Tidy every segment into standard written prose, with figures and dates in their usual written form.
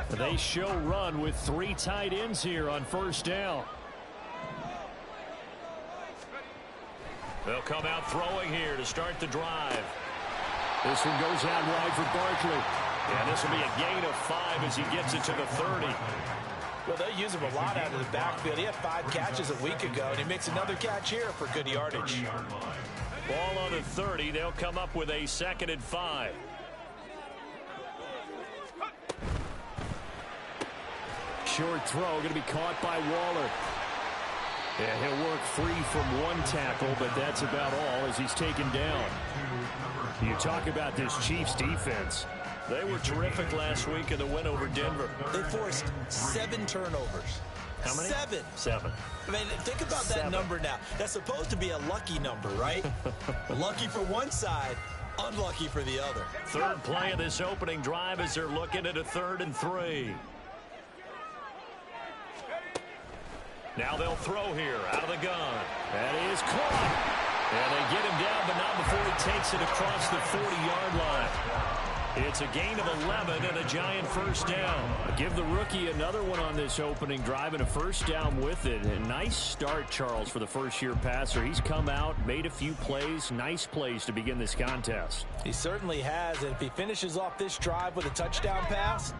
They show run with 3 tight ends here on first down. They'll come out throwing here to start the drive. This one goes out wide for Barkley. And this will be a gain of 5 as he gets it to the 30. Well, they use him a lot out of the backfield. He had 5 catches a week ago, and he makes another catch here for good yardage. Ball on the 30. They'll come up with a 2nd and 5. Short throw going to be caught by Waller. Yeah, he'll work free from 1 tackle, but that's about all as he's taken down. You talk about this Chiefs defense. They were terrific last week in the win over Denver. They forced 7 turnovers. How many? 7. 7. I mean, think about that number now. That's supposed to be a lucky number, right? Lucky for one side, unlucky for the other. Third play of this opening drive as they're looking at a 3rd and 3. Now they'll throw here out of the gun. That is caught. And they get him down, but not before he takes it across the 40-yard line. It's a gain of 11 and a Giant first down. Give the rookie another one on this opening drive and a first down with it. A nice start, Charles, for the first-year passer. He's come out, made a few plays, nice plays to begin this contest. He certainly has, and if he finishes off this drive with a touchdown pass,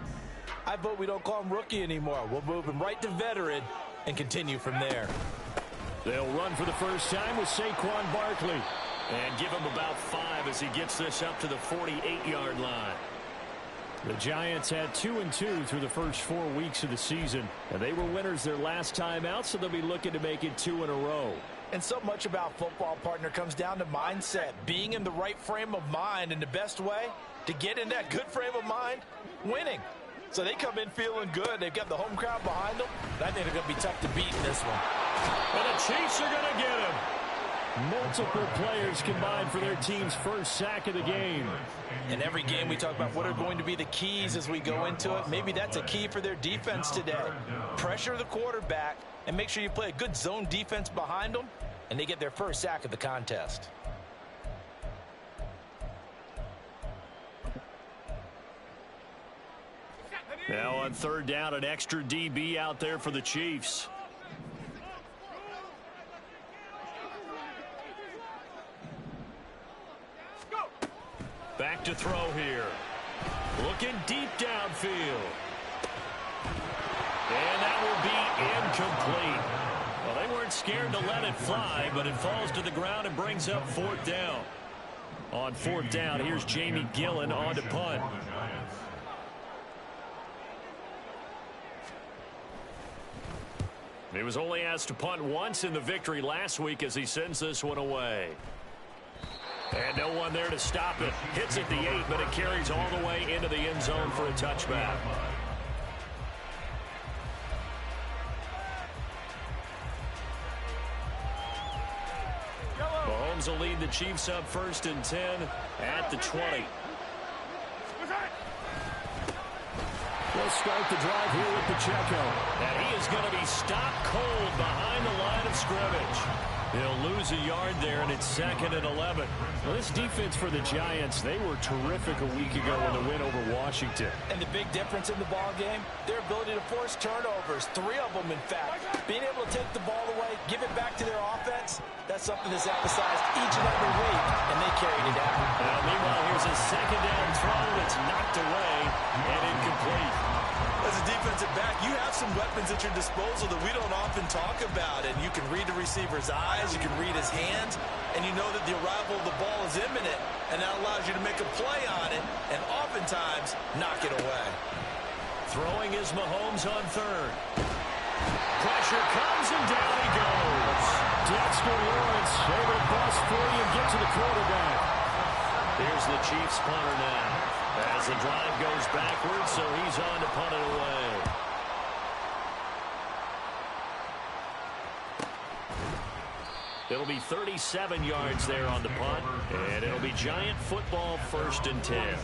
I vote we don't call him rookie anymore. We'll move him right to veteran and continue from there. They'll run for the first time with Saquon Barkley. And give him about 5 as he gets this up to the 48-yard line. The Giants had 2-2 through the first 4 weeks of the season. And they were winners their last time out, so they'll be looking to make it 2 in a row. And so much about football, partner, comes down to mindset. Being in the right frame of mind, and the best way to get in that good frame of mind, winning. So they come in feeling good. They've got the home crowd behind them. And I think they're going to be tough to beat in this one. And the Chiefs are going to get him. Multiple players combined for their team's first sack of the game. In every game we talk about what are going to be the keys as we go into it. Maybe that's a key for their defense today. Pressure the quarterback and make sure you play a good zone defense behind them, and they get their first sack of the contest. Now on 3rd down, an extra DB out there for the Chiefs. Back to throw here. Looking deep downfield. And that will be incomplete. Well, they weren't scared to let it fly, but it falls to the ground and brings up 4th down. On 4th down, here's Jamie Gillen on to punt. He was only asked to punt once in the victory last week as he sends this one away. And no one there to stop it. Hits at the 8, but it carries all the way into the end zone for a touchback. Mahomes will lead the Chiefs up 1st and 10 at the 20. They'll start the drive here with Pacheco. And he is going to be stopped cold behind the line of scrimmage. He'll lose a yard there, and it's 2nd and 11. Well, this defense for the Giants, they were terrific a week ago in the win over Washington. And the big difference in the ball game, their ability to force turnovers, 3 of them, in fact. Being able to take the ball away, give it back to their offense, that's something that's emphasized each and every week, and they carried it out. Now, meanwhile, here's a 2nd down throw that's knocked away and incomplete. As a defensive back, you have some weapons at your disposal that we don't often talk about, and you can read the receiver's eyes, you can read his hands, and you know that the arrival of the ball is imminent, and that allows you to make a play on it and oftentimes knock it away. Throwing is Mahomes on 3rd. Pressure comes, and down he goes. Dexter Lawrence able to bust free and get to the quarterback. Here's the Chiefs punter now. As the drive goes backwards, so he's on to punt it away. It'll be 37 yards there on the punt, and it'll be Giant football 1st and 10.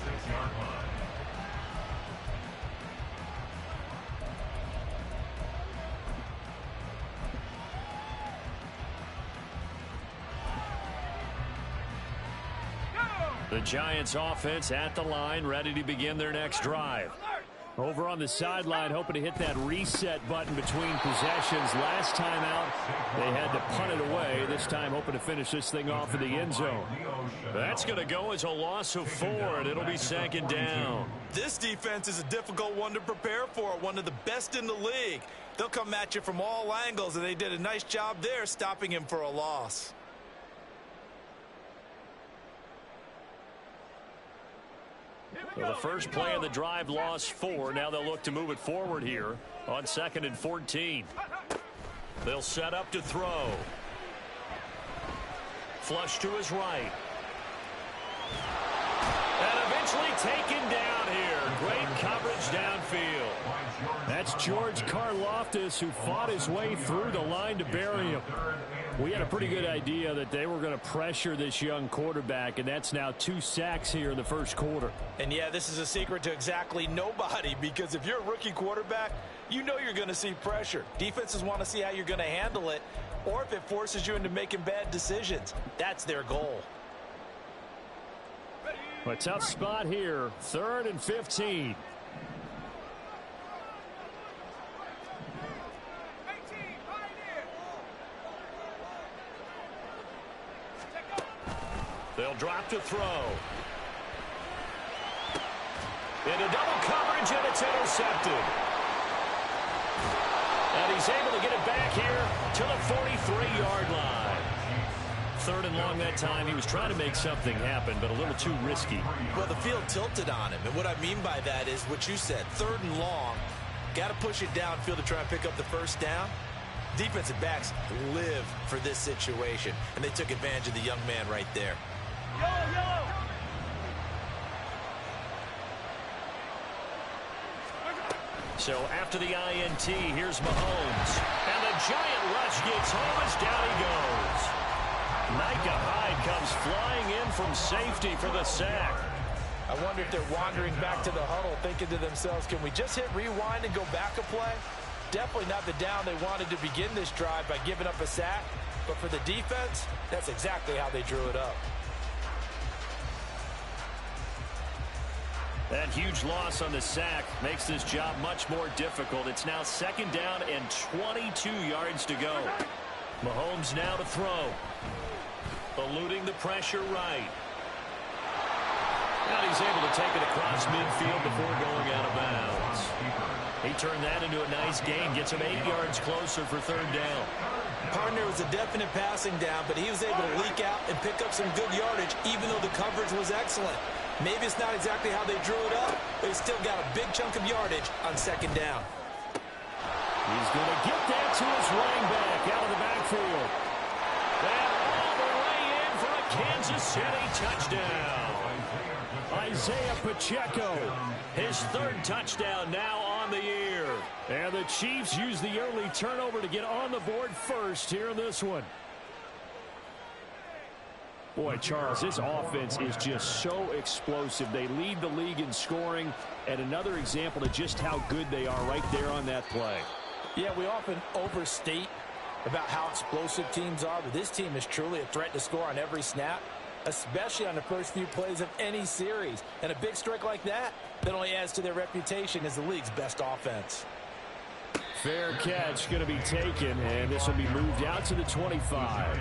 The Giants offense at the line, ready to begin their next drive. Over on the sideline, hoping to hit that reset button between possessions. Last time out, they had to punt it away. This time, hoping to finish this thing off in the end zone. That's going to go as a loss of 4, and it'll be 2nd down. This defense is a difficult one to prepare for, one of the best in the league. They'll come at you from all angles, and they did a nice job there stopping him for a loss. Well, the first play of the drive lost 4. Now they'll look to move it forward here on 2nd and 14. They'll set up to throw. Flush to his right. And eventually taken down here. Great coverage downfield. That's George Karlaftis, who fought his way through the line to bury him. We had a pretty good idea that they were going to pressure this young quarterback, and that's now 2 sacks here in the first quarter. And yeah, this is a secret to exactly nobody, because if you're a rookie quarterback, you know you're going to see pressure. Defenses want to see how you're going to handle it, or if it forces you into making bad decisions. That's their goal. A tough spot here, 3rd and 15. They'll drop to throw. Into double coverage, and it's intercepted. And he's able to get it back here to the 43-yard line. 3rd and long that time. He was trying to make something happen, but a little too risky. Well, the field tilted on him, and what I mean by that is what you said, 3rd and long. Got to push it downfield to try and pick up the first down. Defensive backs live for this situation, and they took advantage of the young man right there. So after the INT, here's Mahomes. And the giant rush gets home as down he goes. Micah Hyde comes flying in from safety for the sack. I wonder if they're wandering back to the huddle thinking to themselves, can we just hit rewind and go back a play? Definitely not the down they wanted to begin this drive by giving up a sack. But for the defense, that's exactly how they drew it up. That huge loss on the sack makes this job much more difficult. It's now 2nd down and 22 yards to go. Mahomes now to throw. Eluding the pressure right. And he's able to take it across midfield before going out of bounds. He turned that into a nice gain. Gets him 8 yards closer for 3rd down. Partner was a definite passing down, but he was able to leak out and pick up some good yardage, even though the coverage was excellent. Maybe it's not exactly how they drew it up, but he's still got a big chunk of yardage on 2nd down. He's going to get that to his running back out of the backfield. And all the way in for a Kansas City touchdown. Isaiah Pacheco, his 3rd touchdown now on the year. And the Chiefs use the early turnover to get on the board first here in this one. Boy, Charles, this offense is just so explosive. They lead the league in scoring, and another example of just how good they are right there on that play. Yeah, we often overstate about how explosive teams are, but this team is truly a threat to score on every snap, especially on the first few plays of any series. And a big strike like that only adds to their reputation as the league's best offense. Fair catch going to be taken, and this will be moved out to the 25.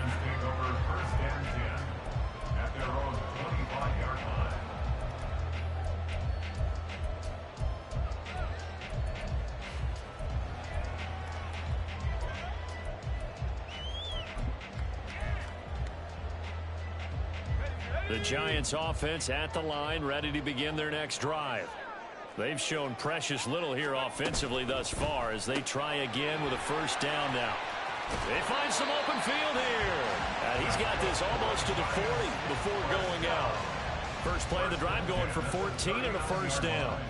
The Giants offense at the line, ready to begin their next drive. They've shown precious little here offensively thus far as they try again with a 1st down now. They find some open field here. He's got this almost to the 40 before going out. First play of the drive going for 14 and a 1st down.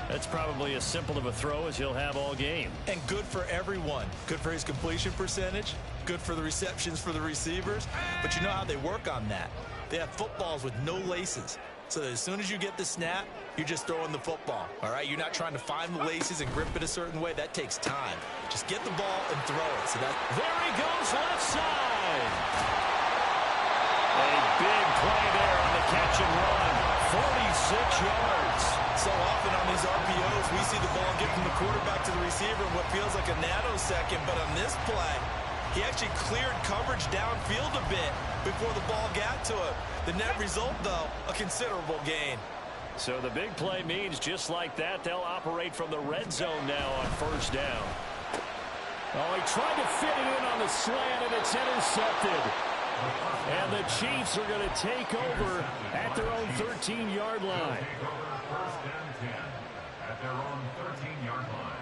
That's probably as simple of a throw as he'll have all game. And good for everyone. Good for his completion percentage. Good for the receptions for the receivers. But you know how they work on that. They have footballs with no laces. So that as soon as you get the snap, you're just throwing the football. All right? You're not trying to find the laces and grip it a certain way. That takes time. Just get the ball and throw it. So that there he goes left side. A big play there on the catch and run. 46 yards. So often on these RPOs, we see the ball get from the quarterback to the receiver in what feels like a nanosecond. But on this play, he actually cleared coverage downfield a bit before the ball got to him. The net result, though, a considerable gain. So the big play means just like that, they'll operate from the red zone now on first down. Oh, he tried to fit it in on the slant, and it's intercepted. And the Chiefs are going to take over at their own 13-yard line. First and 10 at their own 13-yard line.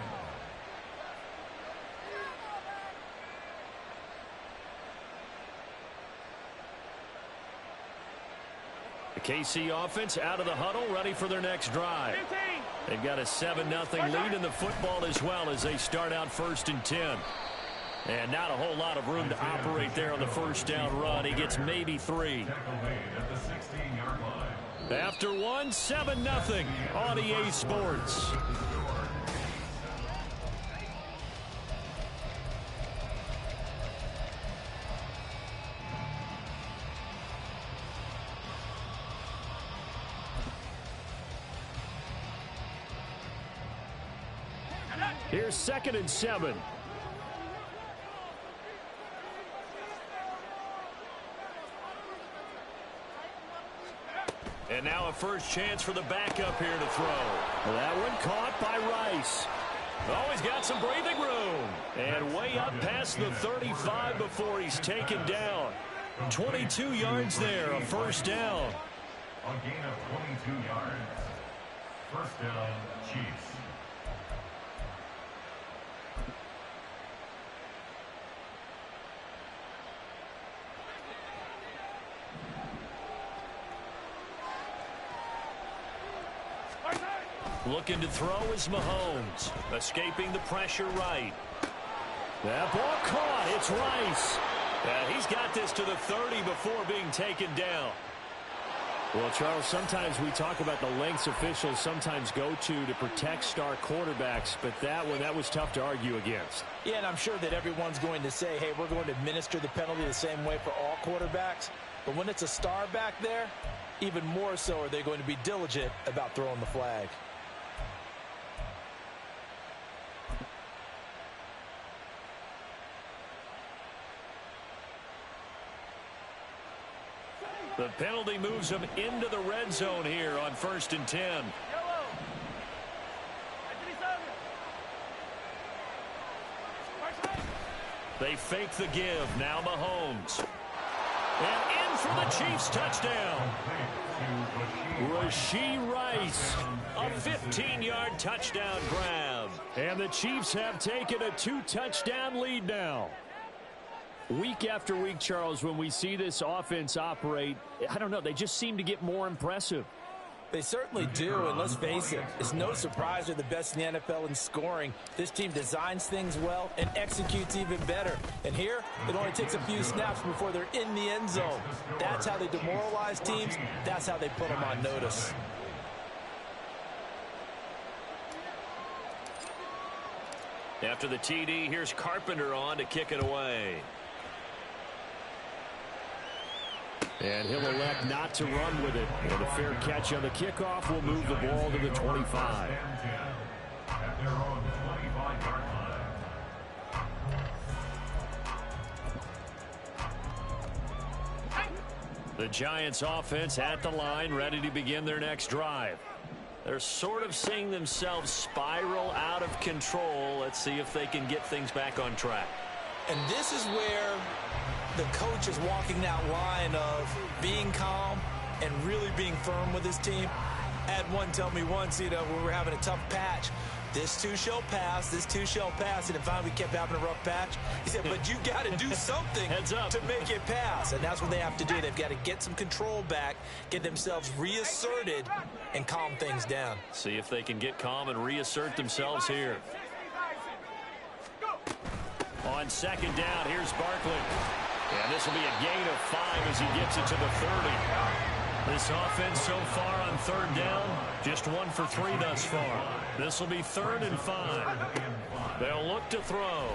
The KC offense out of the huddle, ready for their next drive. They've got a 7-0 lead in the football as well as they start out first and 10. And not a whole lot of room to operate there on the first down run. He gets maybe 3. After one, 7-0 on EA Sports. Here's 2nd and 7. And now a first chance for the backup here to throw. Well, that one caught by Rice. Oh, he's got some breathing room. And way up past the 35 before he's taken down. 22 yards there, a first down. A gain of 22 yards. First down, Chiefs. Looking to throw is Mahomes. Escaping the pressure right. That ball caught. It's Rice. And he's got this to the 30 before being taken down. Well, Charles, sometimes we talk about the lengths officials sometimes go to protect star quarterbacks, but that was tough to argue against. Yeah, and I'm sure that everyone's going to say, hey, we're going to administer the penalty the same way for all quarterbacks. But when it's a star back there, even more so are they going to be diligent about throwing the flag. The penalty moves them into the red zone here on first and 10. They fake the give. Now Mahomes. And in for the Chiefs touchdown. Rashee Rice. A 15-yard touchdown grab. And the Chiefs have taken a 2-touchdown lead now. Week after week, Charles, when we see this offense operate, I don't know, they just seem to get more impressive. They certainly do, and let's face it, it's no surprise they're the best in the NFL in scoring. This team designs things well and executes even better. And here, it only takes a few snaps before they're in the end zone. That's how they demoralize teams. That's how they put them on notice. After the TD, here's Carpenter on to kick it away. And he'll elect not to run with it. And a fair catch on the kickoff will move the ball to the 25. At their own 25-yard line. The Giants offense at the line, ready to begin their next drive. They're sort of seeing themselves spiral out of control. Let's see if they can get things back on track. And this is where the coach is walking that line of being calm and really being firm with his team. I had one tell me once, when we were having a tough patch, this too shall pass, this too shall pass, and then finally we kept having a rough patch. He said, but you got to do something to make it pass, and that's what they have to do. They've got to get some control back, get themselves reasserted, and calm things down. See if they can get calm and reassert themselves here. On second down, here's Barkley. And this will be a gain of 5 as he gets it to the 30. This offense so far on third down, just 1 for 3 thus far. This will be 3rd and 5. They'll look to throw.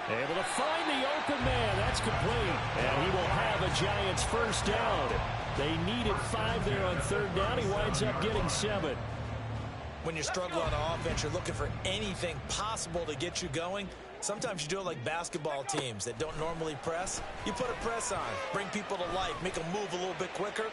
Able to find the open man. That's complete. And he will have a Giants first down. They needed 5 there on third down. He winds up getting 7. When you struggle on offense, you're looking for anything possible to get you going. Sometimes you do it like basketball teams that don't normally press. You put a press on, bring people to life, make them move a little bit quicker.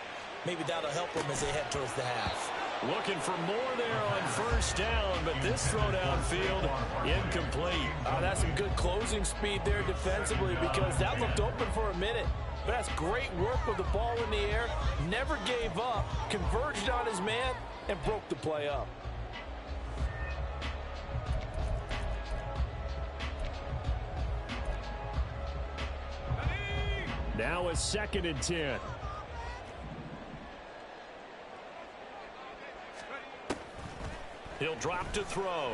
Maybe that'll help them as they head towards the half. Looking for more there on first down, but this throw downfield incomplete. That's some good closing speed there defensively because that looked open for a minute. But that's great work with the ball in the air. Never gave up, converged on his man, and broke the play up. Now a 2nd and 10. He'll drop to throw.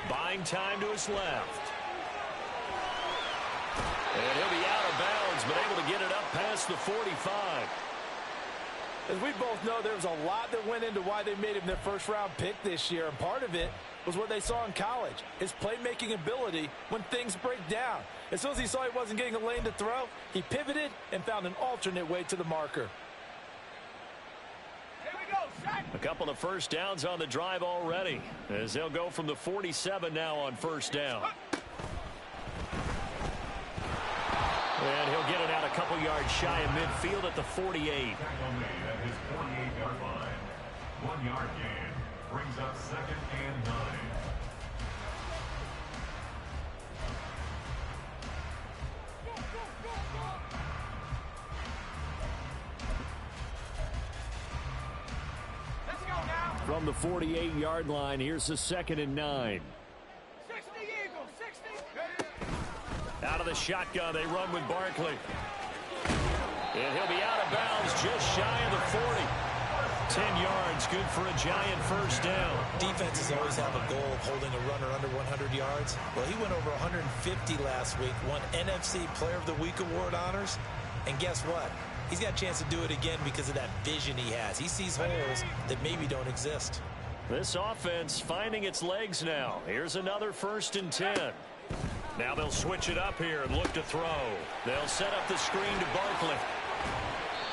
Buying time to his left. And he'll be out of bounds, but able to get it up past the 45. As we both know, there's a lot that went into why they made him their first-round pick this year, and part of it was what they saw in college, his playmaking ability when things break down. As soon as he saw he wasn't getting a lane to throw, he pivoted and found an alternate way to the marker. A couple of first downs on the drive already, as they'll go from the 47 now on first down. And he'll get it out a couple yards shy of midfield at the 48. Tackle made at his 48-yard line. 1 yard gain brings up 2nd and 9. From the 48-yard line, here's the 2nd and 9. 60 Eagles, 60. Out of the shotgun, they run with Barkley. And he'll be out of bounds just shy of the 40. 10 yards, good for a Giant first down. Defenses always have a goal of holding a runner under 100 yards. Well, he went over 150 last week, won NFC Player of the Week award honors. And guess what? He's got a chance to do it again because of that vision he has. He sees holes that maybe don't exist. This offense finding its legs now. Here's another 1st and 10. Now they'll switch it up here and look to throw. They'll set up the screen to Barkley.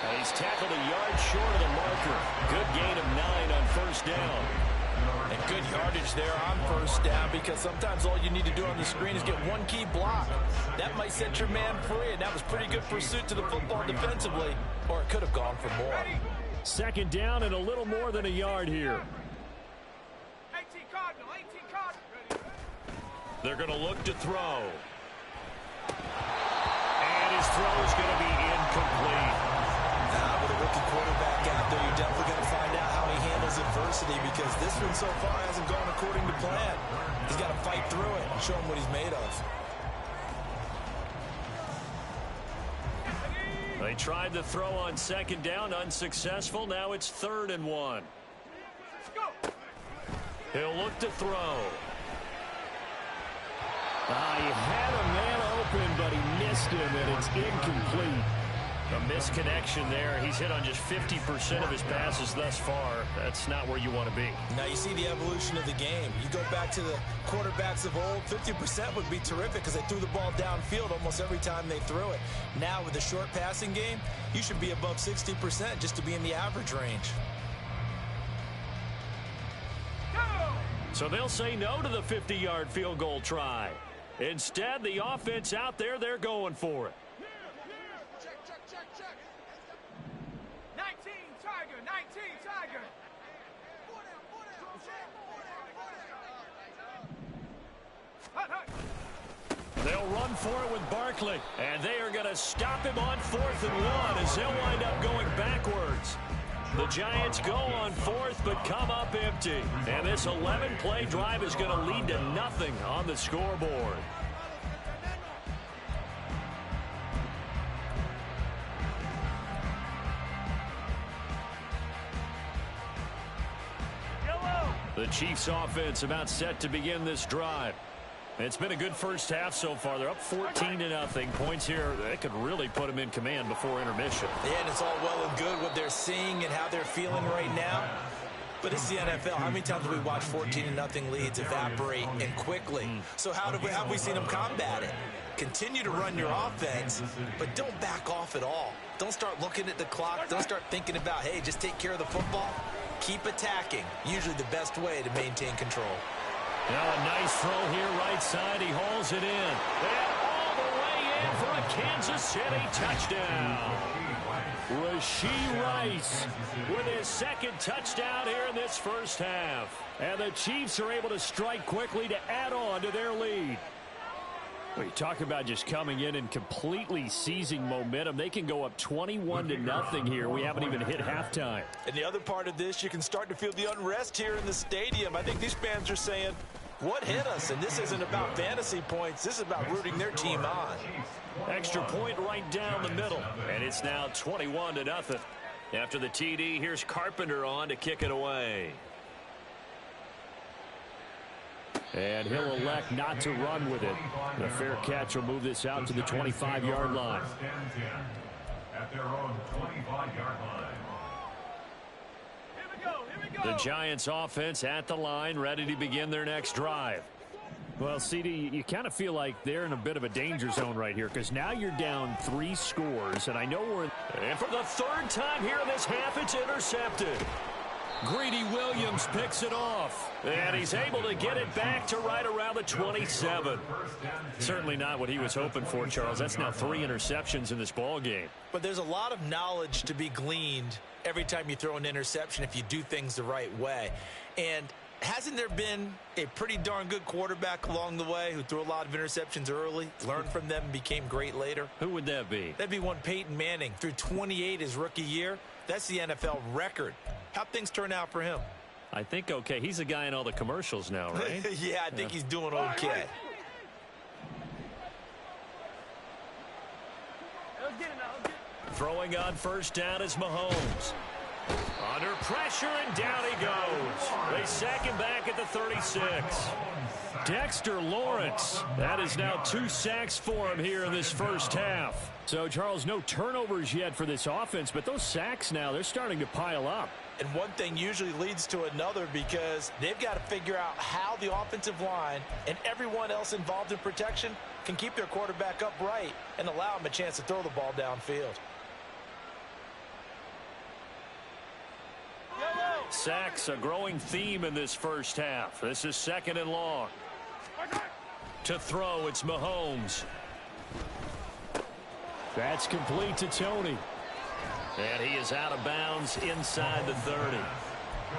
And he's tackled a yard short of the marker. Good gain of 9 on first down. And good yardage there on first down because sometimes all you need to do on the screen is get one key block. That might set your man free, and that was pretty good pursuit to the football defensively, or it could have gone for more. 2nd down and a little more than a yard here. 18 Cardinal, 18 Cardinal. They're going to look to throw. And his throw is going to be incomplete. With a rookie quarterback out there, you're definitely going to find out how he handles adversity because this one so far hasn't gone according to plan. He's got to fight through it and show him what he's made of. They tried to throw on 2nd down, unsuccessful. Now it's 3rd and 1. He'll look to throw. He had a man open, but he missed him, and it's incomplete. A misconnection there. He's hit on just 50% of his passes thus far. That's not where you want to be. Now you see the evolution of the game. You go back to the quarterbacks of old, 50% would be terrific because they threw the ball downfield almost every time they threw it. Now with the short passing game, you should be above 60% just to be in the average range. So they'll say no to the 50-yard field goal try. Instead, the offense out there, they're going for it. 19 Tiger, 19 Tiger. They'll run for it with Barkley, and they are going to stop him on 4th and 1 as they'll wind up going backwards. The Giants go on 4th but come up empty, and this 11-play drive is going to lead to nothing on the scoreboard. The Chiefs offense about set to begin this drive. It's been a good first half so far. They're up 14-0. Points here that could really put them in command before intermission. Yeah, and it's all well and good what they're seeing and how they're feeling right now. But it's the NFL. How many times have we watched 14-0 leads evaporate and quickly? So how have we seen them combat it? Continue to run your offense, but don't back off at all. Don't start looking at the clock. Don't start thinking about, hey, just take care of the football. Keep attacking. Usually the best way to maintain control. Now a nice throw here right side. He hauls it in. And all the way in for a Kansas City touchdown. Rashee Rice with his second touchdown here in this first half. And the Chiefs are able to strike quickly to add on to their lead. We talk about just coming in and completely seizing momentum. They can go up 21-0 here. We haven't even hit halftime. And the other part of this, you can start to feel the unrest here in the stadium. I think these fans are saying, what hit us? And this isn't about fantasy points. This is about rooting their team on. Extra point right down the middle. And it's now 21-0. After the TD, here's Carpenter on to kick it away. And he'll elect not to run with it. The fair catch will move this out to the 25-yard line. At their own 25-yard line. Here we go. The Giants offense at the line, ready to begin their next drive. Well, CD, you kind of feel like they're in a bit of a danger zone right here because now you're down 3 scores, and I know we're... And for the third time here in this half, it's intercepted. Greedy Williams picks it off, and he's able to get it back to right around the 27. Certainly not what he was hoping for, Charles. That's now 3 interceptions in this ball game. But there's a lot of knowledge to be gleaned every time you throw an interception if you do things the right way. And hasn't there been a pretty darn good quarterback along the way who threw a lot of interceptions early, learned from them, and became great later? Who would that be? That'd be one Peyton Manning. Threw 28 his rookie year. That's the NFL record. How'd things turn out for him? I think okay. He's a guy in all the commercials now, right? Yeah, I think he's doing okay. Throwing on first down is Mahomes. Under pressure, and down he goes. They sack him back at the 36. Dexter Lawrence. That is now 2 sacks for him here in this first half. So, Charles, no turnovers yet for this offense, but those sacks now, they're starting to pile up. And one thing usually leads to another because they've got to figure out how the offensive line and everyone else involved in protection can keep their quarterback upright and allow him a chance to throw the ball downfield. Sacks, a growing theme in this first half. This is 2nd and long. To throw, it's Mahomes. That's complete to Tony. And he is out of bounds inside the 30.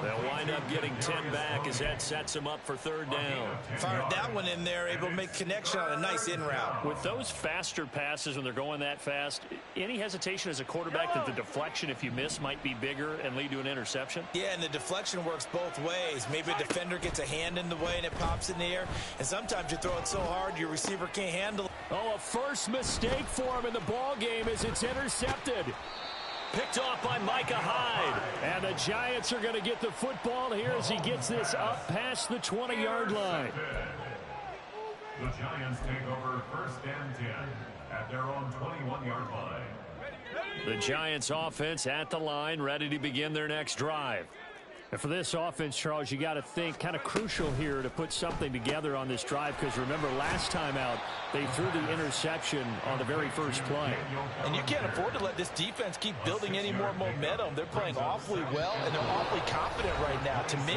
They'll wind up getting 10 back as that sets him up for 3rd down. Fired that one in there, able to make connection on a nice in route. With those faster passes when they're going that fast, any hesitation as a quarterback that the deflection, if you miss, might be bigger and lead to an interception? Yeah, and the deflection works both ways. Maybe a defender gets a hand in the way and it pops in the air. And sometimes you throw it so hard your receiver can't handle it. Oh, a first mistake for him in the ball game as it's intercepted. Picked off by Micah Hyde. And the Giants are going to get the football here as he gets this up past the 20-yard line. The Giants take over 1st and 10 at their own 21-yard line. The Giants offense at the line, ready to begin their next drive. And for this offense, Charles, you got to think kind of crucial here to put something together on this drive because remember last time out they threw the interception on the very first play. And you can't afford to let this defense keep building any more momentum. They're playing awfully well and they're awfully confident right now. To me,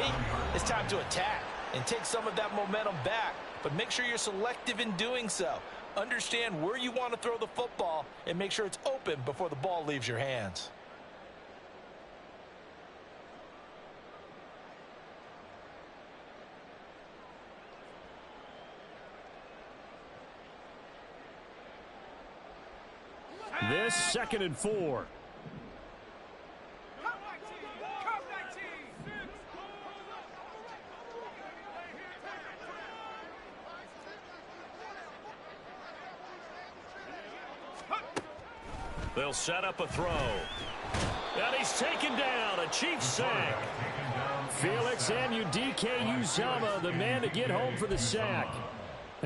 it's time to attack and take some of that momentum back, but make sure you're selective in doing so. Understand where you want to throw the football and make sure it's open before the ball leaves your hands. This 2nd and 4. They'll set up a throw. And he's taken down. A Chiefs sack. Felix Anudike-Uzomah, the man to get home for the sack.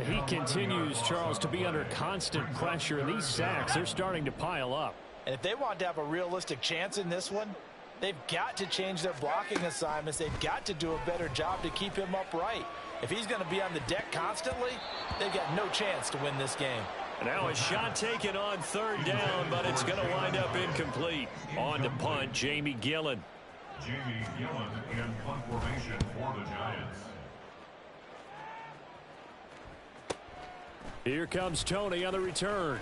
He continues, Charles, to be under constant pressure. And these sacks, they're starting to pile up. And if they want to have a realistic chance in this one, They've got to change their blocking assignments. They've got to do a better job to keep him upright. If he's going to be on the deck constantly, they've got no chance to win this game. Now a shot taken on third down, but it's going to wind up incomplete. On to punt, Jamie Gillen. Jamie Gillen in punt formation for the Giants. Here comes Tony on the return.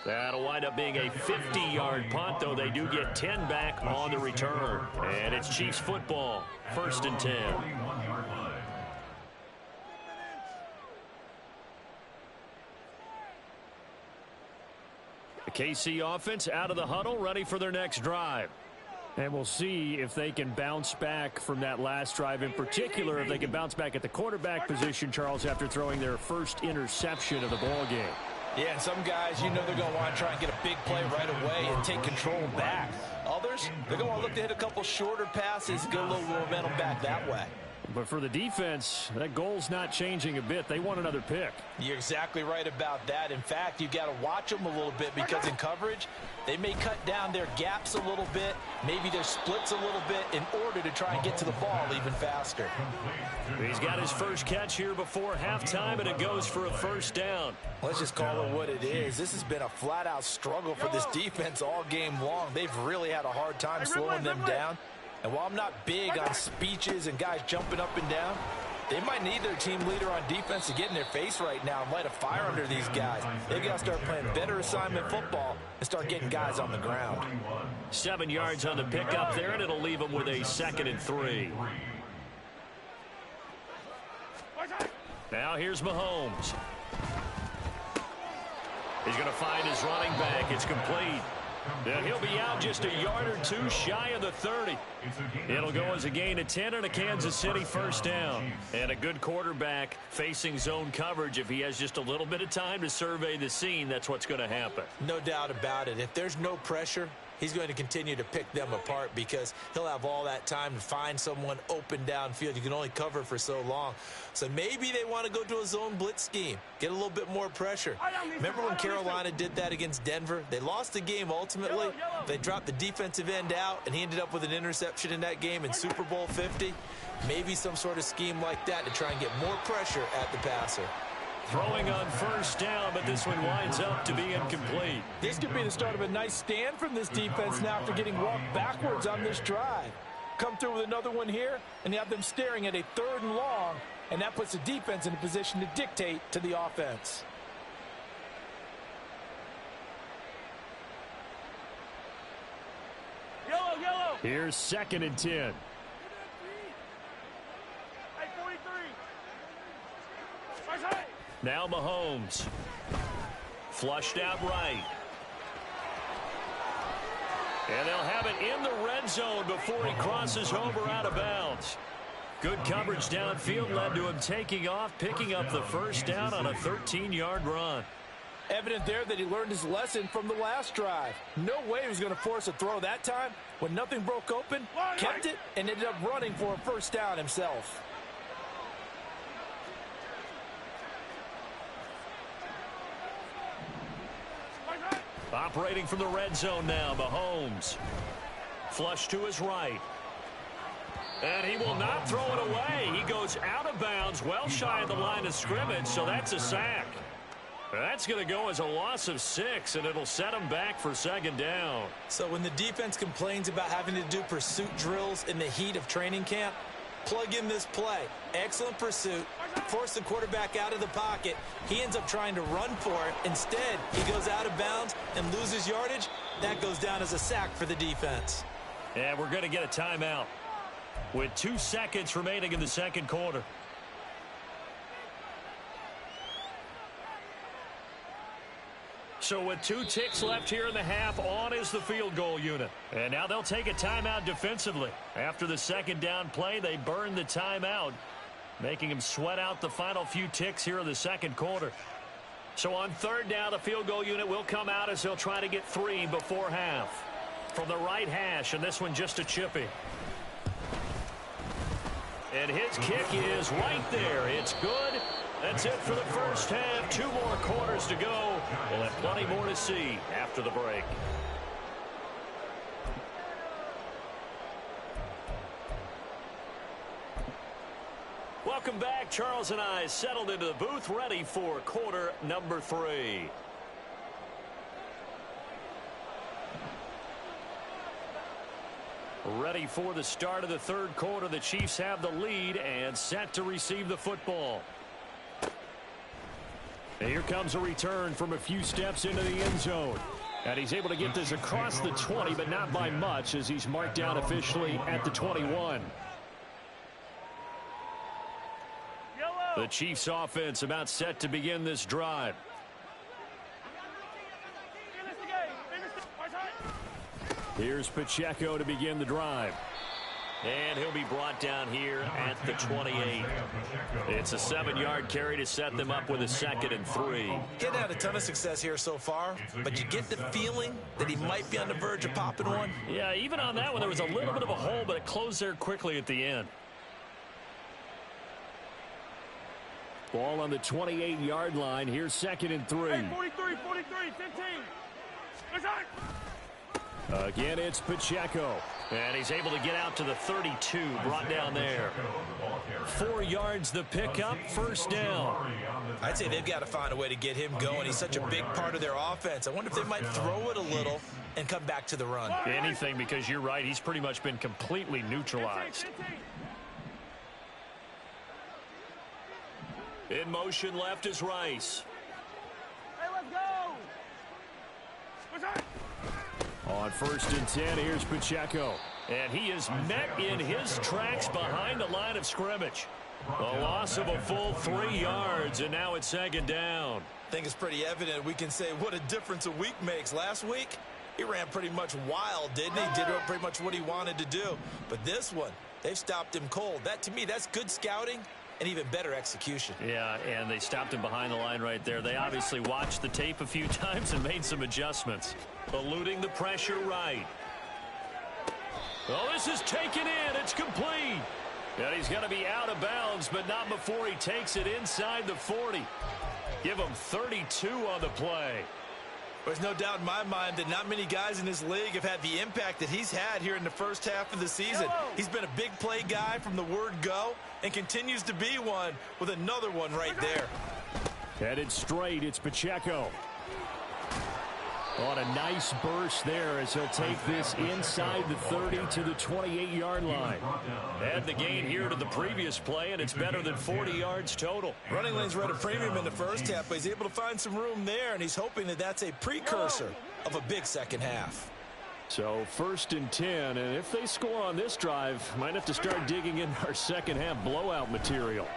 That'll wind up being a 50-yard punt, though they do get 10 back on the return. And it's Chiefs football, 1st and 10. The KC offense out of the huddle, ready for their next drive. And we'll see if they can bounce back from that last drive. In particular, if they can bounce back at the quarterback position, Charles, after throwing their first interception of the ball game. Yeah, and some guys, you know they're going to want to try and get a big play right away and take control back. Others, they're going to look to hit a couple shorter passes, get a little momentum back that way. But for the defense, that goal's not changing a bit. They want another pick. You're exactly right about that. In fact, you've got to watch them a little bit because in coverage, they may cut down their gaps a little bit, maybe their splits a little bit in order to try and get to the ball even faster. He's got his first catch here before halftime, and it goes for a first down. Let's just call it what it is. This has been a flat-out struggle for this defense all game long. They've really had a hard time slowing them down. And while I'm not big on speeches and guys jumping up and down, they might need their team leader on defense to get in their face right now and light a fire under these guys. They've got to start playing better assignment football and start getting guys on the ground. 7 yards on the pickup there, and it'll leave them with a 2nd and 3. Now here's Mahomes. He's going to find his running back. It's complete. And he'll be out just a yard or two shy of the 30. It'll go as a gain of 10 and a Kansas City first down. And a good quarterback facing zone coverage. If he has just a little bit of time to survey the scene, that's what's going to happen. No doubt about it. If there's no pressure, he's going to continue to pick them apart because he'll have all that time to find someone open downfield. You can only cover for so long. So maybe they want to go to a zone blitz scheme, get a little bit more pressure. Remember when Carolina did that against Denver? They lost the game ultimately. They dropped the defensive end out, and he ended up with an interception in that game in Super Bowl 50. Maybe some sort of scheme like that to try and get more pressure at the passer. Throwing on first down, but this one winds up to be incomplete. This could be the start of a nice stand from this defense now after getting walked backwards on this drive. Come through with another one here, and you have them staring at a 3rd and long, and that puts the defense in a position to dictate to the offense. Yellow, yellow. Here's 2nd and 10. Hey, 43. Right. Now Mahomes. Flushed out right. And they'll have it in the red zone before he crosses over out of bounds. Good coverage downfield led to him taking off, picking up the first down on a 13-yard run. Evident there that he learned his lesson from the last drive. No way he was going to force a throw that time. When nothing broke open, kept it, and ended up running for a first down himself. Operating from the red zone now, Mahomes. Flush to his right. And he will not throw it away. He goes out of bounds, well shy of the line of scrimmage, so that's a sack. That's going to go as a loss of 6, and it'll set him back for 2nd down. So when the defense complains about having to do pursuit drills in the heat of training camp, plug in this play. Excellent pursuit. Force the quarterback out of the pocket. He ends up trying to run for it. Instead, he goes out of bounds and loses yardage. That goes down as a sack for the defense. And we're going to get a timeout with 2 seconds remaining in the 2nd quarter. So with 2 ticks left here in the half, on is the field goal unit. And now they'll take a timeout defensively. After the 2nd down play, they burn the timeout, making him sweat out the final few ticks here in the 2nd quarter. So on 3rd down, the field goal unit will come out as they'll try to get 3 before half. From the right hash, and this one just a chippy. And his kick is right there. It's good. That's it for the first half. 2 more quarters to go. We'll have plenty more to see after the break. Welcome back. Charles and I settled into the booth, ready for quarter number 3. Ready for the start of the third quarter. The Chiefs have the lead and set to receive the football. And here comes a return from a few steps into the end zone. And he's able to get this across the 20, but not by much, as he's marked down officially at the 21. The Chiefs offense about set to begin this drive. Here's Pacheco to begin the drive. And he'll be brought down here at the 28. It's a 7-yard carry to set them up with a 2nd and 3. He hadn't had a ton of success here so far, but you get the feeling that he might be on the verge of popping one. Yeah, even on that one, there was a little bit of a hole, but it closed there quickly at the end. Ball on the 28-yard line. Here's 2nd and 3. Hey, 43, 15. Again, it's Pacheco. And he's able to get out to the 32, brought down there. 4 yards the pickup, first down. I'd say they've got to find a way to get him going. He's such a big part of their offense. I wonder if they might throw it a little and come back to the run. Anything, because you're right, he's pretty much been completely neutralized. In motion, left is Rice. Hey, let's go. On 1st and 10, here's Pacheco. And he is met in his tracks behind the line of scrimmage. A loss of a full 3 yards, and now it's 2nd down. I think it's pretty evident. We can say what a difference a week makes. Last week, he ran pretty much wild, didn't he? Did pretty much what he wanted to do. But this one, they've stopped him cold. That, to me, that's good scouting and even better execution. Yeah, and they stopped him behind the line right there. They obviously watched the tape a few times and made some adjustments. Eluding the pressure right. Oh, this is taken in. It's complete. And he's going to be out of bounds, but not before he takes it inside the 40. Give him 32 on the play. There's no doubt in my mind that not many guys in this league have had the impact that he's had here in the first half of the season. He's been a big play guy from the word go and continues to be one with another one right there. Headed straight, it's Pacheco. On a nice burst there as he'll take this inside the 30 to the 28-yard line. Add the gain here to the previous play, and it's better than 40 yards total. Running lanes were at a premium in the first half, but he's able to find some room there, and he's hoping that that's a precursor of a big second half. So 1st and 10, and if they score on this drive, might have to start digging in our second half blowout material.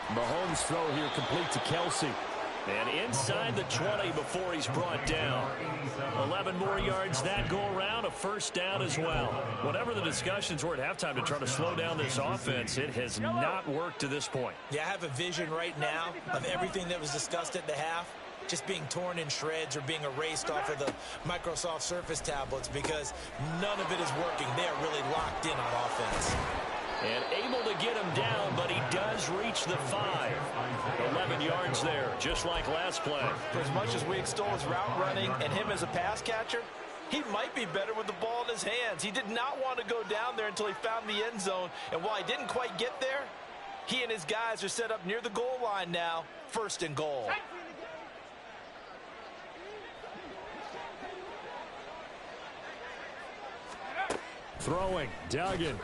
Mahomes' throw here complete to Kelsey. And inside the 20 before he's brought down. 11 more yards that go around, a first down as well. Whatever the discussions were at halftime to try to slow down this offense, it has not worked to this point. Yeah, I have a vision right now of everything that was discussed at the half just being torn in shreds or being erased off of the Microsoft Surface tablets because none of it is working. They are really locked in on offense. And able to get him down, but he does reach the 5. 11 yards there, just like last play. For as much as we extol his route running and him as a pass catcher, he might be better with the ball in his hands. He did not want to go down there until he found the end zone. And while he didn't quite get there, he and his guys are set up near the goal line now, 1st and goal. Throwing, Duggan.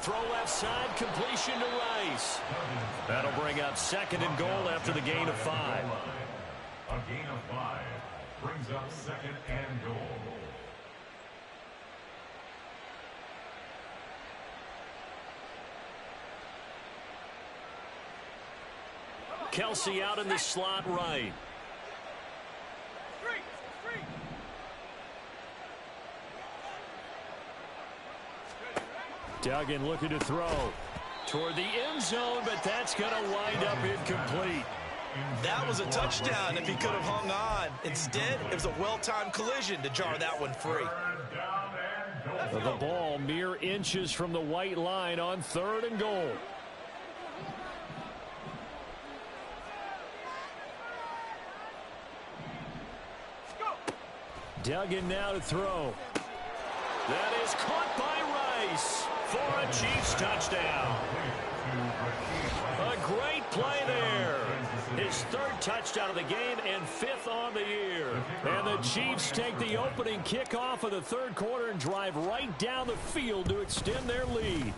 Throw left side, completion to Rice. That'll bring up 2nd and goal after the gain of 5. A gain of 5 brings up 2nd and goal. Kelsey out in the slot right. Duggan looking to throw toward the end zone, but that's going to wind up incomplete. That was a touchdown if he could have hung on. Instead, it was a well-timed collision to jar that one free. The ball mere inches from the white line on 3rd and goal. Duggan now to throw. That is caught by race for a Chiefs touchdown. A great play there. His third touchdown of the game and fifth on the year. And the Chiefs take the opening kickoff of the third quarter and drive right down the field to extend their lead.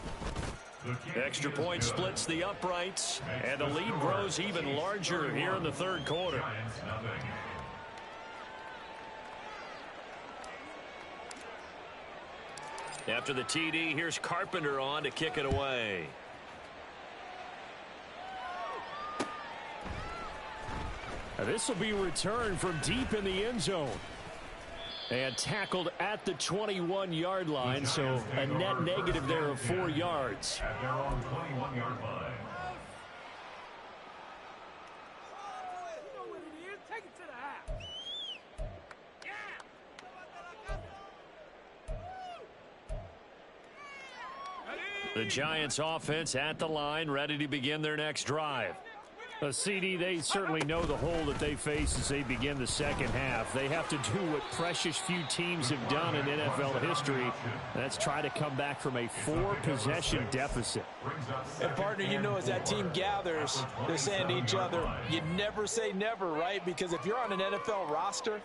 Extra point splits the uprights, and the lead grows even larger here in the third quarter. After the TD, here's Carpenter on to kick it away. This will be returned from deep in the end zone. And tackled at the 21-yard line, so a net negative there of 4 yards. At their own 21-yard line. You know what it is. Take it to the house. The Giants offense at the line, ready to begin their next drive. CD, they certainly know the hole that they face as they begin the second half. They have to do what precious few teams have done in NFL history. That's try to come back from a 4-possession deficit. And, partner, you know, as that team gathers, they're saying to each other, you never say never, right? Because if you're on an NFL roster,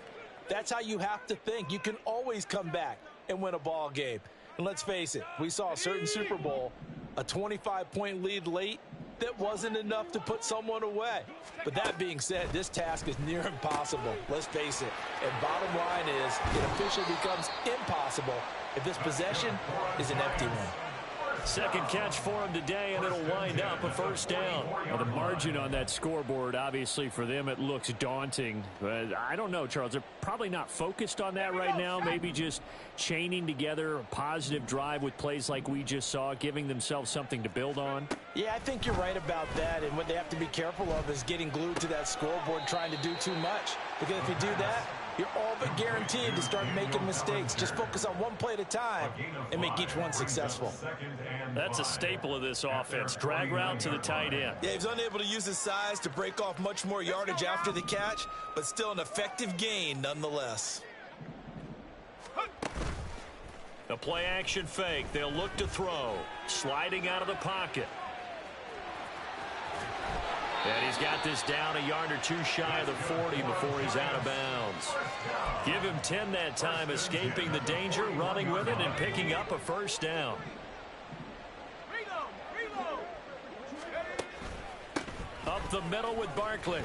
that's how you have to think. You can always come back and win a ball game. And let's face it, we saw a certain Super Bowl, a 25-point lead late, that wasn't enough to put someone away. But that being said, this task is near impossible. Let's face it. And bottom line is, it officially becomes impossible if this possession is an empty one. Second catch for him today, and it'll wind up a first down. Well, the margin on that scoreboard, obviously, for them, it looks daunting. But I don't know, Charles. They're probably not focused on that right now. Maybe just chaining together a positive drive with plays like we just saw, giving themselves something to build on. Yeah, I think you're right about that. And what they have to be careful of is getting glued to that scoreboard, trying to do too much. Because if you do that, you're all but guaranteed to start making mistakes. Just focus on one play at a time and make each one successful. That's a staple of this offense. Drag route to the tight end. Yeah, he's unable to use his size to break off much more yardage after the catch, but still an effective gain nonetheless. A play action fake. They'll look to throw. Sliding out of the pocket. And he's got this down a yard or two shy of the 40 before he's out of bounds. Give him 10 that time, escaping the danger, running with it, and picking up a first down. Up the middle with Barkley.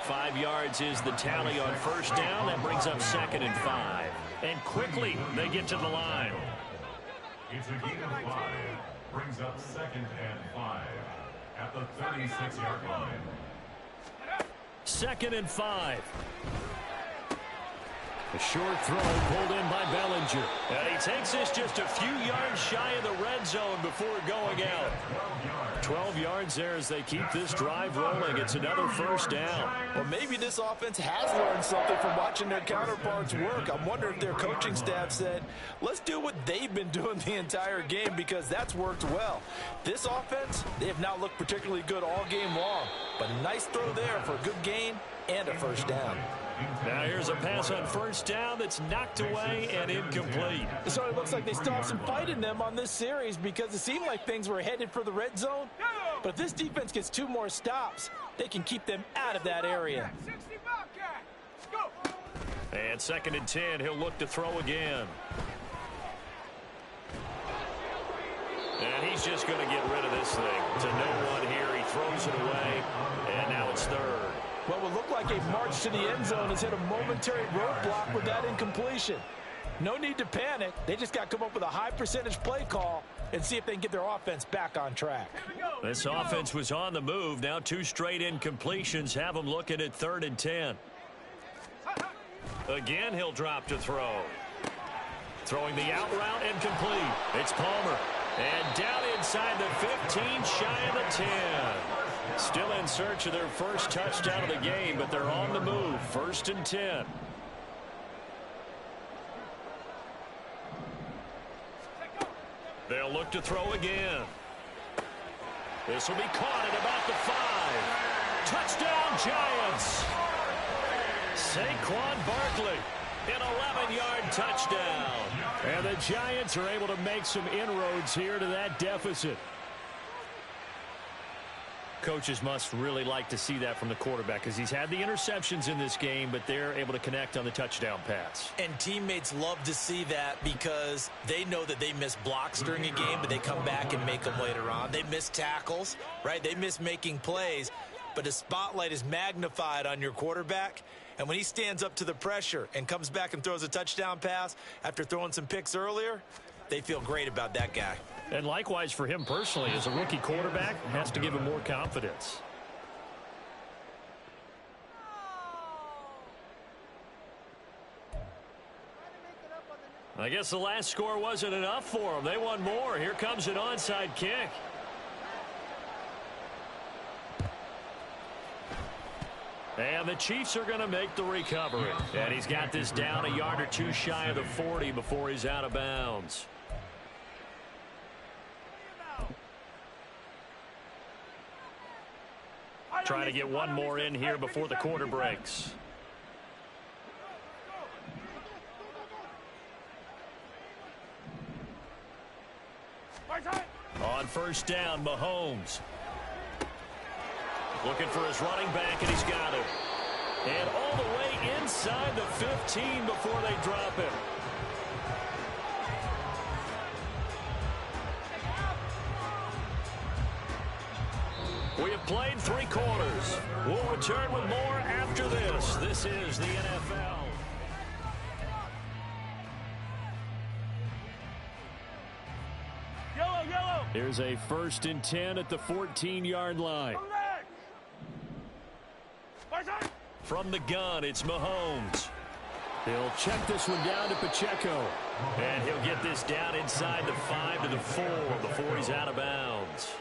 5 yards is the tally on first down. That brings up 2nd and 5. And quickly, they get to the line. It's a gain of 5. Brings up 2nd and 5 at the 36-yard line. 2nd and 5. A short throw pulled in by Bellinger. And he takes this just a few yards shy of the red zone before going out. 12 yards there as they keep this drive rolling. It's another first down. Well, maybe this offense has learned something from watching their counterparts work. I'm wondering if their coaching staff said, let's do what they've been doing the entire game, because that's worked well. This offense, they have not looked particularly good all game long. But a nice throw there for a good gain and a first down. Now here's a pass on first down that's knocked away and incomplete. So it looks like they still have some fight in them on this series, because it seemed like things were headed for the red zone. But if this defense gets 2 more stops, they can keep them out of that area. And 2nd and 10, he'll look to throw again. And he's just going to get rid of this thing. To no one here, he throws it away, and now it's 3rd. What would look like a march to the end zone has hit a momentary roadblock with that incompletion. No need to panic. They just got to come up with a high percentage play call and see if they can get their offense back on track. This offense was on the move. Now 2 straight incompletions have them looking at 3rd and 10. Again, he'll drop to throw. Throwing the out route and complete. It's Palmer. And down inside the 15, shy of the 10. Still in search of their first touchdown of the game, but they're on the move. 1st and 10. They'll look to throw again. This will be caught at about the 5. Touchdown, Giants. Saquon Barkley. An 11-yard touchdown. And the Giants are able to make some inroads here to that deficit. Coaches must really like to see that from the quarterback because he's had the interceptions in this game, but they're able to connect on the touchdown pass. And teammates love to see that because they know that they miss blocks during a game, but they come back and make them later on. They miss tackles, right? They miss making plays, but the spotlight is magnified on your quarterback. And when he stands up to the pressure and comes back and throws a touchdown pass after throwing some picks earlier, they feel great about that guy. And likewise for him personally, as a rookie quarterback, has to give him more confidence. I guess the last score wasn't enough for them. They want more. Here comes an onside kick. And the Chiefs are going to make the recovery. And he's got this down a yard or two shy of the 40 before he's out of bounds. Trying to get one more in here before the quarter breaks. On first down, Mahomes. Looking for his running back, and he's got it. And all the way inside the 15 before they drop him. We have played 3 quarters. We'll return with more after this. This is the NFL. Yellow. Here's a 1st and 10 at the 14-yard line. From the gun, it's Mahomes. He'll check this one down to Pacheco. And he'll get this down inside the 5 to the 4 before he's out of bounds.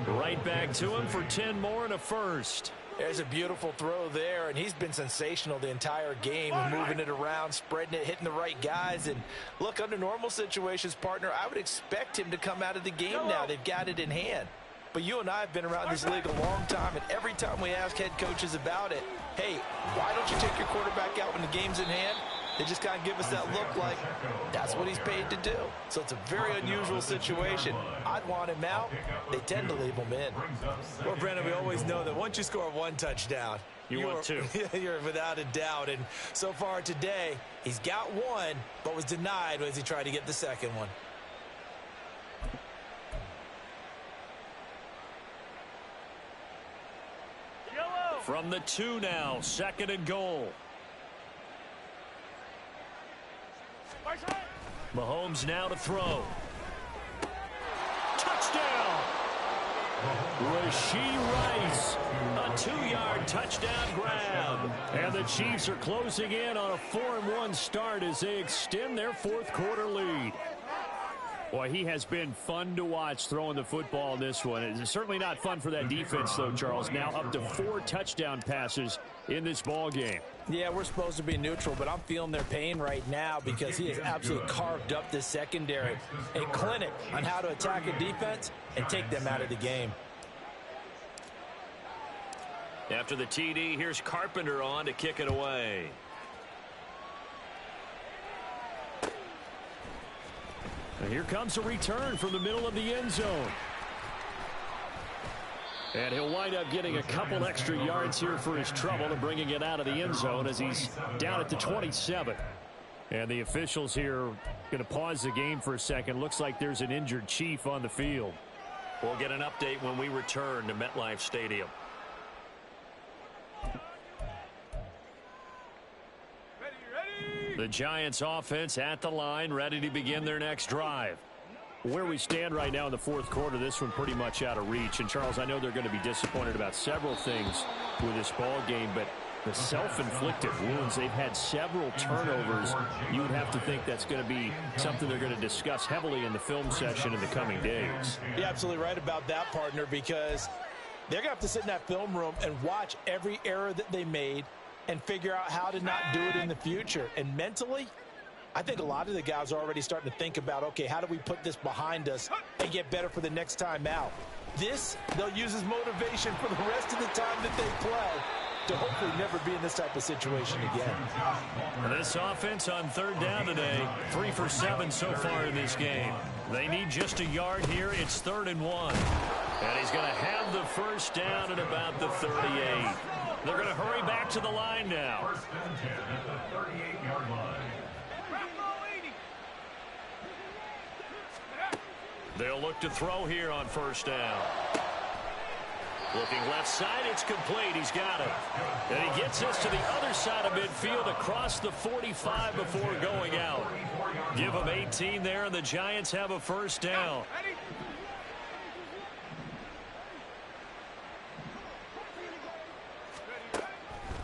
Right back to him for 10 more and a first. There's a beautiful throw there, and he's been sensational the entire game, moving it around, spreading it, hitting the right guys. And look, under normal situations, partner, I would expect him to come out of the game now. They've got it in hand. But you and I have been around this league a long time, and every time we ask head coaches about it, hey, why don't you take your quarterback out when the game's in hand? They just kind of give us that look like that's what he's paid to do. So it's a very unusual situation. I'd want him out. They tend to leave him in. Well, Brandon, we always know that once you score 1 touchdown, you want 2. You're without a doubt. And so far today, he's got 1, but was denied as he tried to get the second one. From the 2 now, 2nd and goal. Mahomes now to throw. Touchdown! Rashee Rice. A 2-yard touchdown grab. And the Chiefs are closing in on a 4-1 start as they extend their 4th quarter lead. Boy, he has been fun to watch throwing the football in this one. It's certainly not fun for that defense, though, Charles. Now up to 4 touchdown passes in this ball game. Yeah, we're supposed to be neutral, but I'm feeling their pain right now because he has absolutely carved up this secondary. A clinic on how to attack a defense and take them out of the game. After the TD, here's Carpenter on to kick it away. And here comes a return from the middle of the end zone. And he'll wind up getting a couple extra yards here for his trouble and bringing it out of the end zone as he's down at the 27. And the officials here going to pause the game for a second. Looks like there's an injured Chief on the field. We'll get an update when we return to MetLife Stadium. The Giants offense at the line, ready to begin their next drive. Where we stand right now in the 4th quarter, this one pretty much out of reach. And, Charles, I know they're going to be disappointed about several things with this ball game, but the self-inflicted wounds, they've had several turnovers. You would have to think that's going to be something they're going to discuss heavily in the film session in the coming days. You're absolutely right about that, partner, because they're going to have to sit in that film room and watch every error that they made and figure out how to not do it in the future. And mentally, I think a lot of the guys are already starting to think about, okay, how do we put this behind us and get better for the next time out? This, they'll use as motivation for the rest of the time that they play. to hopefully never be in this type of situation again. This offense on third down today, 3 for 7 so far in this game. They need just a yard here. It's 3rd and 1. And he's going to have the first down at about the 38. They're going to hurry back to the line now. 1st and 10 at the 38-yard line. They'll look to throw here on 1st down. Looking left side, it's complete. He's got it. And he gets this to the other side of midfield across the 45 before going out. Give him 18 there, and the Giants have a 1st down.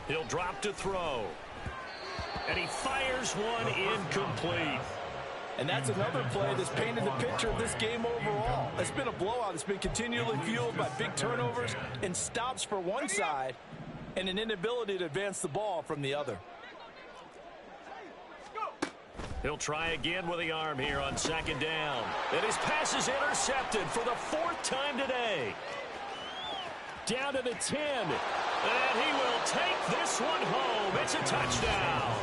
He'll drop to throw. And he fires one incomplete. And that's another play that's painted the picture of this game overall. It's been a blowout. It's been continually fueled by big turnovers and stops for one side and an inability to advance the ball from the other. He'll try again with the arm here on 2nd down. And his pass is intercepted for the 4th time today. Down to the 10. And he will take this one home. It's a touchdown.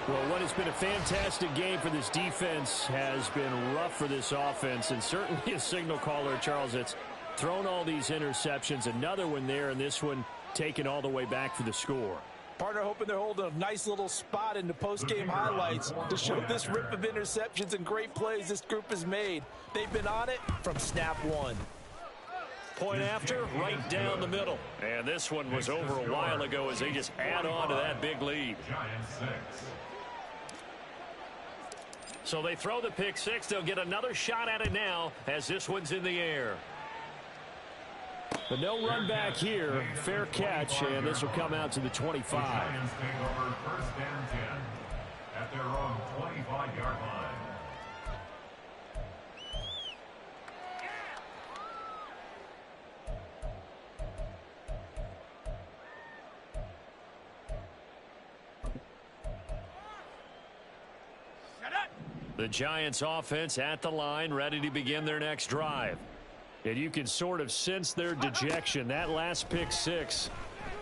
Well, what has been a fantastic game for this defense has been rough for this offense, and certainly a signal caller, Charles, that's thrown all these interceptions. Another one there, and this one taken all the way back for the score. Partner hoping they're holding a nice little spot in the post-game highlights to show this rip of interceptions and great plays this group has made. They've been on it from snap one. Point after, right down the middle. And this one was over a while ago as they just add on to that big lead. Giants 6. So they throw the pick six. They'll get another shot at it now as this one's in the air. But no run back here. Fair catch, and this will come out to the 25. Giants take over 1st and 10 at their own 25-yard line. The Giants offense at the line, ready to begin their next drive. And you can sort of sense their dejection. That last pick six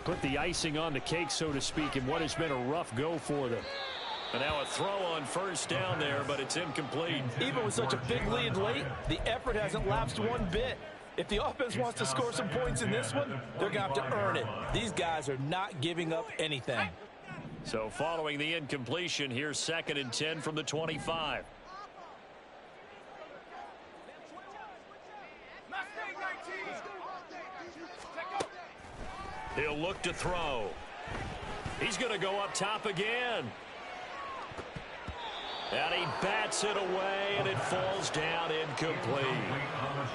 put the icing on the cake, so to speak, in what has been a rough go for them. And now a throw on 1st down there, but it's incomplete. Even with such a big lead late, the effort hasn't lapsed one bit. If the offense wants to score some points in this one, they're going to have to earn it. These guys are not giving up anything. So following the incompletion, here's 2nd and 10 from the 25. He'll look to throw. He's going to go up top again. And he bats it away, and it falls down incomplete.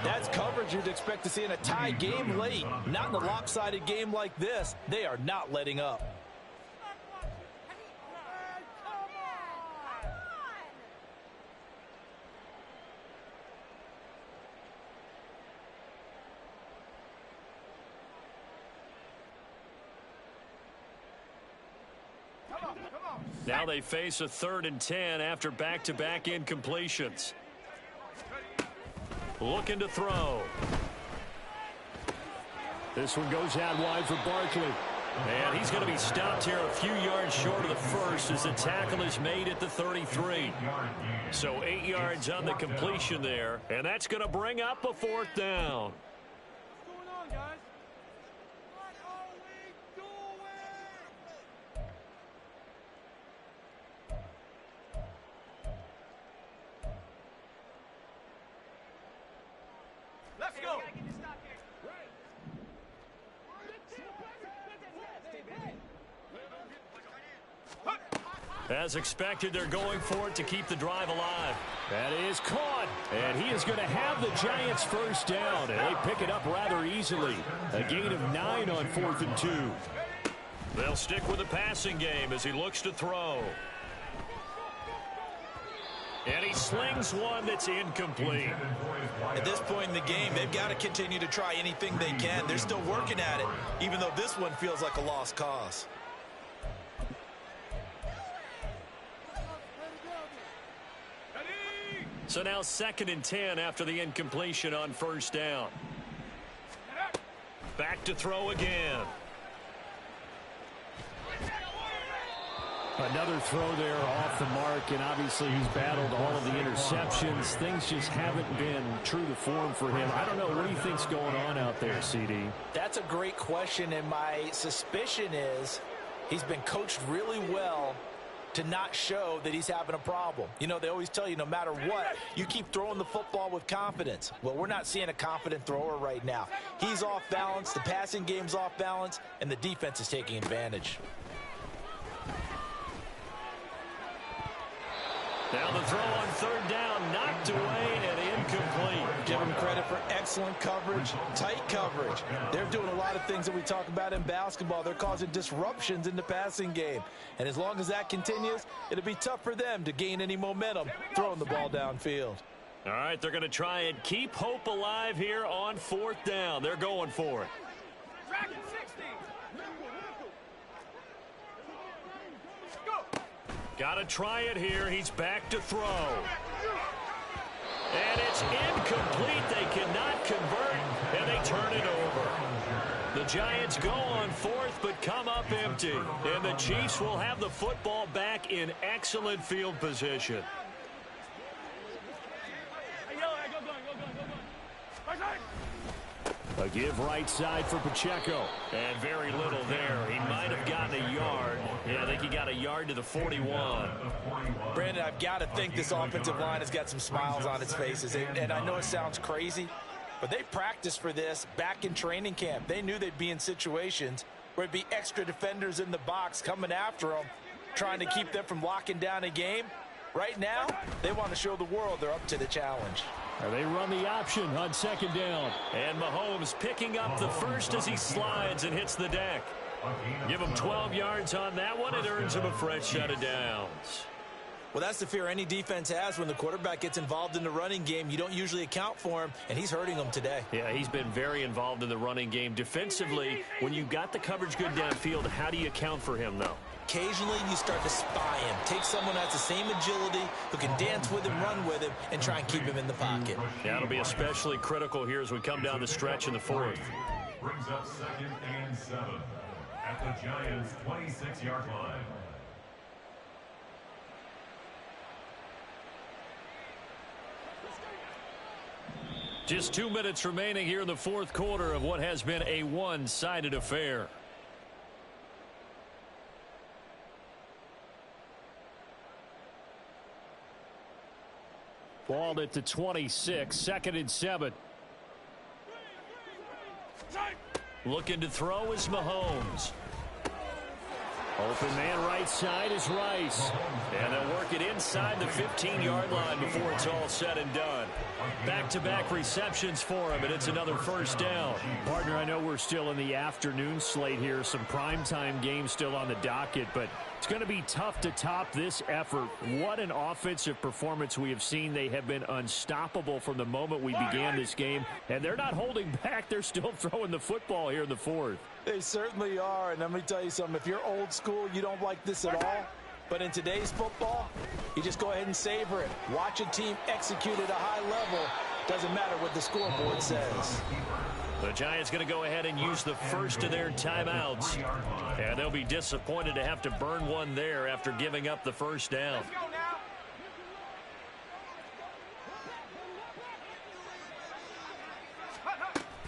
That's coverage you'd expect to see in a tie game late. Not in a lopsided game like this. They are not letting up. Now they face a 3rd and 10 after back-to-back incompletions. Looking to throw. This one goes out wide for Barkley. And he's going to be stopped here a few yards short of the first as the tackle is made at the 33. So 8 yards on the completion there, and that's going to bring up a 4th down. What's going on, guys? What are we doing? Let's go. As expected, they're going for it to keep the drive alive. That is caught, and he is going to have the Giants' 1st down, and they pick it up rather easily. A gain of 9 on 4th and 2. They'll stick with the passing game as he looks to throw. And he slings one that's incomplete. At this point in the game, they've got to continue to try anything they can. They're still working at it, even though this one feels like a lost cause. So now 2nd and 10 after the incompletion on 1st down. Back to throw again. Another throw there off the mark, and obviously he's battled all of the interceptions. Things just haven't been true to form for him. I don't know. What do you think's going on out there, CD? That's a great question, and my suspicion is he's been coached really well to not show that he's having a problem. You know, they always tell you no matter what, you keep throwing the football with confidence. Well, we're not seeing a confident thrower right now. He's off balance, the passing game's off balance, and the defense is taking advantage. Now the throw on third down, knocked away and incomplete. Give him credit for excellent coverage, tight coverage. They're doing a lot of things that we talk about in basketball. They're causing disruptions in the passing game. And as long as that continues, it'll be tough for them to gain any momentum throwing the ball downfield. All right, they're going to try and keep hope alive here on fourth down. They're going for it. Dragon 60. Got to try it here. He's back to throw. And it's incomplete. They cannot convert, and they turn it over. The Giants go on fourth, but come up empty. And the Chiefs will have the football back in excellent field position. A give right side for Pacheco. And very little there. He might have gotten a yard. Yeah, I think he got a yard to the 41. Brandon, I've got to think this offensive line has got some smiles on its faces. And I know it sounds crazy, but they practiced for this back in training camp. They knew they'd be in situations where it'd be extra defenders in the box coming after them, trying to keep them from locking down a game. Right now, they want to show the world they're up to the challenge. They run the option on second down. And Mahomes picking up the first as he slides and hits the deck. Give him 12 yards on that one. It earns him a fresh set of downs. Well, that's the fear any defense has when the quarterback gets involved in the running game. You don't usually account for him, and he's hurting them today. Yeah, he's been very involved in the running game. Defensively, when you got the coverage good downfield, how do you account for him, though? Occasionally, you start to spy him. Take someone that has the same agility, who can dance with him, run with him, and try and keep him in the pocket. Yeah, it'll be especially critical here as we come down the stretch in the fourth. Brings up 2nd and 7 at the Giants' 26-yard line. Just 2 minutes remaining here in the fourth quarter of what has been a one-sided affair. Balled at the 26, 2nd and 7. Looking to throw is Mahomes. Open man right side is Rice. And they'll work it inside the 15-yard line before it's all said and done. Back-to-back receptions for him, and it's another first down. Partner, I know we're still in the afternoon slate here. Some primetime games still on the docket, but it's going to be tough to top this effort. What an offensive performance we have seen. They have been unstoppable from the moment we began this game, and they're not holding back. They're still throwing the football here in the fourth. They certainly are, and let me tell you something. If you're old school, you don't like this at all. But in today's football, you just go ahead and savor it. Watch a team execute at a high level. Doesn't matter what the scoreboard says. The Giants going to go ahead and use the first of their timeouts. And they'll be disappointed to have to burn one there after giving up the first down.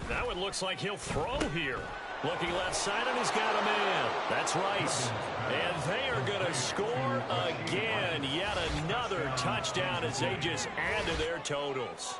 Now it looks like he'll throw here. Looking left side, and he's got a man. That's Rice. And they are going to score again. Yet another touchdown as they just add to their totals.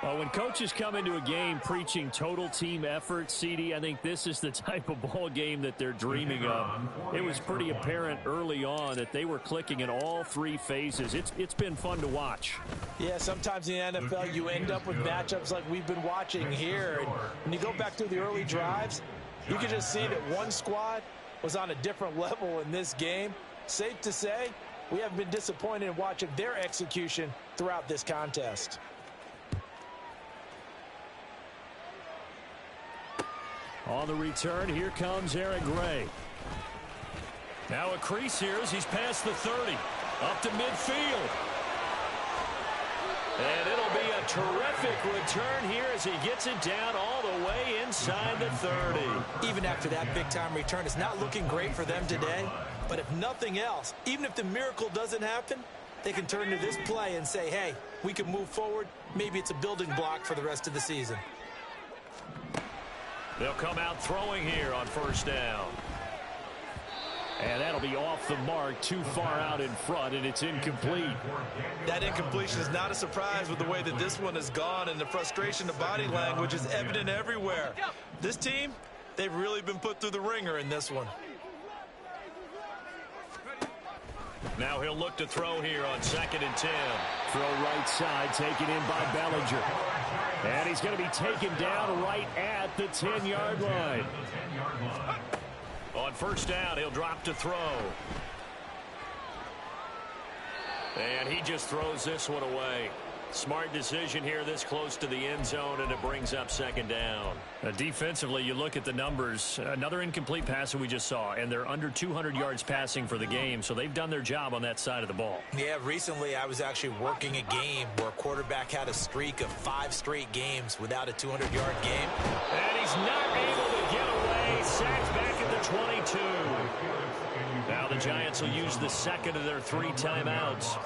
Well, when coaches come into a game preaching total team effort, CD, I think this is the type of ball game that they're dreaming of. It was pretty apparent early on that they were clicking in all three phases. It's been fun to watch. Yeah, sometimes in the NFL you end up with matchups like we've been watching here. And when you go back through the early drives, you can just see that one squad was on a different level in this game. Safe to say, we haven't been disappointed in watching their execution throughout this contest. On the return, here comes Eric Gray. Now a crease here as he's past the 30. Up to midfield. And it'll be a terrific return here as he gets it down all the way inside the 30. Even after that big-time return, it's not looking great for them today. But if nothing else, even if the miracle doesn't happen, they can turn to this play and say, hey, we can move forward. Maybe it's a building block for the rest of the season. They'll come out throwing here on first down. And that'll be off the mark, too far out in front, and it's incomplete. That incompletion is not a surprise with the way that this one has gone, and the frustration, the body language is evident everywhere. This team, they've really been put through the ringer in this one. Now he'll look to throw here on 2nd and 10. Throw right side, taken in by Bellinger. And he's going to be taken down right at the 10-yard line. On first down, he'll drop to throw. And he just throws this one away. Smart decision here this close to the end zone, and it brings up 2nd down. Defensively, you look at the numbers. Another incomplete pass that we just saw, and they're under 200 yards passing for the game, so they've done their job on that side of the ball. Yeah, recently I was actually working a game where a quarterback had a streak of 5 straight games without a 200-yard game. And he's not able to get away. Sacked back at the 22. Now the Giants will use the second of their 3 timeouts,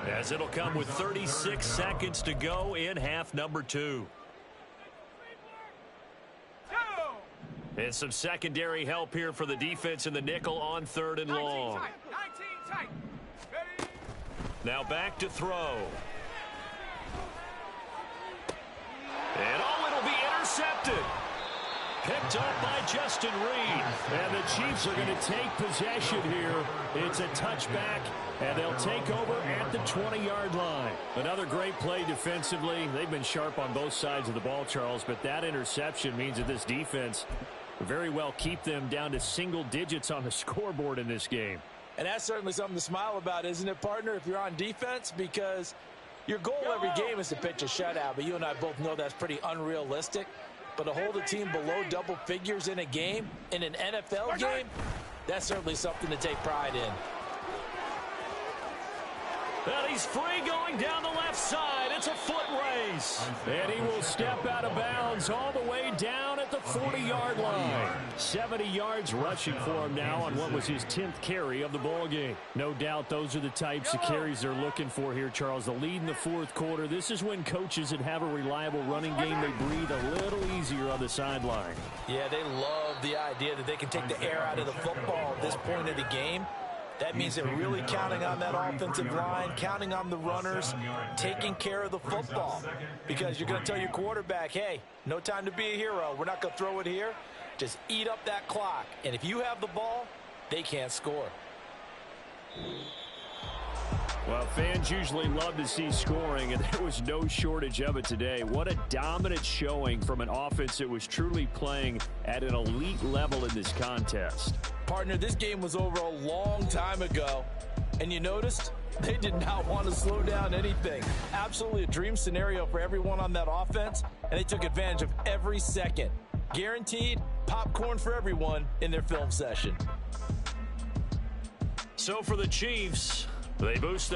as it'll come with 36 seconds to go in half number 2. And some secondary help here for the defense in the nickel on 3rd and long. Now back to throw. And it'll be intercepted. Picked up by Justin Reed. And the Chiefs are going to take possession here. It's a touchback, and they'll take over at the 20-yard line. Another great play defensively. They've been sharp on both sides of the ball, Charles, but that interception means that this defense very well keep them down to single digits on the scoreboard in this game. And that's certainly something to smile about, isn't it, partner, if you're on defense? Because your goal every game is to pitch a shutout, but you and I both know that's pretty unrealistic. But to hold a team below double figures in a game, in an NFL game, that's certainly something to take pride in. And he's free going down the left side. It's a foot race. And he will step out of bounds all the way down at the 40-yard line. 70 yards rushing for him now on what was his 10th carry of the ball game. No doubt those are the types of carries they're looking for here, Charles. The lead in the 4th quarter. This is when coaches that have a reliable running game, they breathe a little easier on the sideline. Yeah, they love the idea that they can take the air out of the football at this point of the game. That means they're really counting on that offensive line, counting on the runners, taking care of the football. Because you're going to tell your quarterback, hey, no time to be a hero. We're not going to throw it here. Just eat up that clock. And if you have the ball, they can't score. Well, fans usually love to see scoring, and there was no shortage of it today. What a dominant showing from an offense that was truly playing at an elite level in this contest. Partner, this game was over a long time ago, and you noticed they did not want to slow down anything. Absolutely a dream scenario for everyone on that offense, and they took advantage of every second. Guaranteed popcorn for everyone in their film session. So for the Chiefs, they boost their